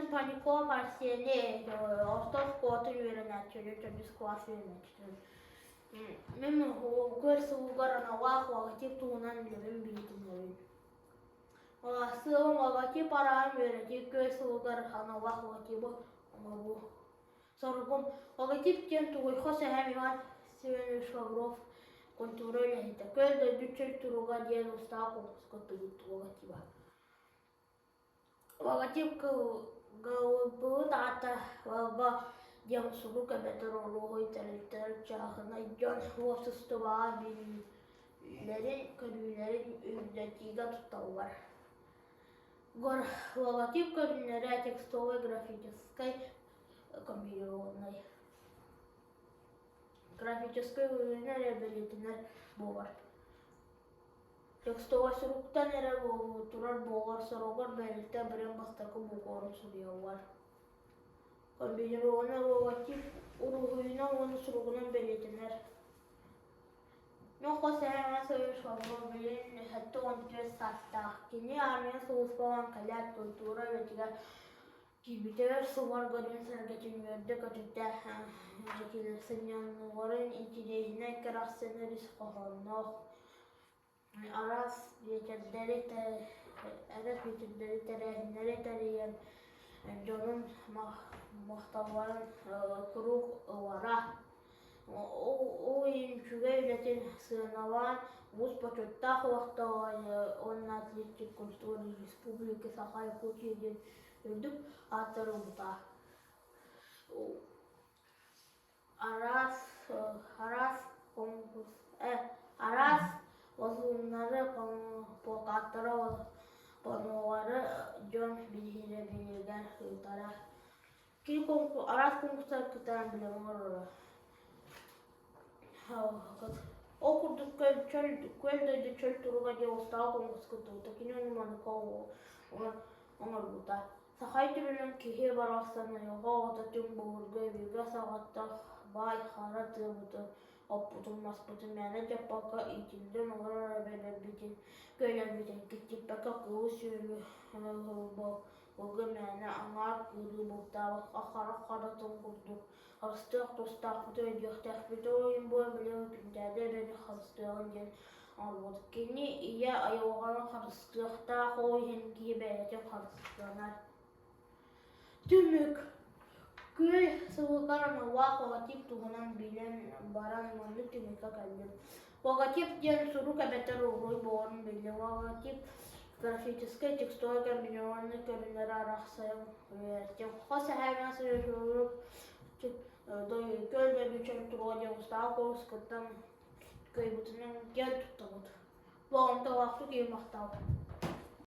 Martin Panikova Parsiyeli Ostos Kuatı yörenetçili çocuk kuatı yörenetçili. Мен гөрсүгөр анавах вагатип туунан лебен билитинерин. Сыым вагатип араан веретип гөрсүгөр анавах вагатибы амабу. Соргум вагатип тен тугойхо сэхэм Иван Семенович Лавров контроль это. Көлдө дүчөл туруга диен устаа копскотугут вагатиба. Вагатип гылбыт ата ваба Дем сурука бетеролой телектер чахына жон восустуба билерин көрүлерин үздетиге тутталар. Гор логотип көрүнөрү текстовой графической комбинированной. Графической көрүнөр билетинер болар. Текстовой суруктан эре турар болар сорогор белте бирен бастакы бугорун сурuyallar. Комбинированный логотип уругуйна оны суругунан белетинер. Нохо сэма союшалга билин хатта он tres саттах. Кини армия союспалан калят культура ветига кибитер сувар горин саргачын верде качытта жекилесенянларын интересіне керахсене рисхохоннох. Арас ветердери терехинери Jonun muhtavların kuruk vara. O oyuncuga ületin sığınavan Vuz Paçottah vaqta onun Atletik Kulturi Respublika Sakay-Yakutiya öldük atları buta. Aras uzunları pokatları Panoları John bilgiyle belirgen hıytara. Ki aras konkurslar kıtaran bilen orada. Okurduk köldeydi çöl turuga diye ustağı konkurs kıtı. Tekini önümanı kovu onlar buta. Sakaytı bilen kihe barasana yoga oda tüm boğurga bilga sağatta bay hara tığımıtı. Opputulmaz pıtın mene cepaka itilden olara beler bitin. Köyler bitin kitip baka kuğu sürü Bugün mene anar kuru muhtavat akara tongurdu. Hastaq dostaq butu ödüqtaq butu oyun boyu bile hükümderde beni hastığın gen almadık. Kini iya ayağına hastığıqta qoy hengi beyletim hastığınar. Tümük köy sıvıkarına vaq vagatip tuğunan bilen baran imanlı tümüka kaldım. Vagatip diyen suru kabeter oğruy boğun bildi. Vagatip графической текстовой комбинированной көрүнөр араксайым тем хоса хайган сырыжылып көлдө бүчөп турган жагыстагы коскоттан көйбүтүнөн гел туттабыт. Болгонто вакытты кийин мактабыт.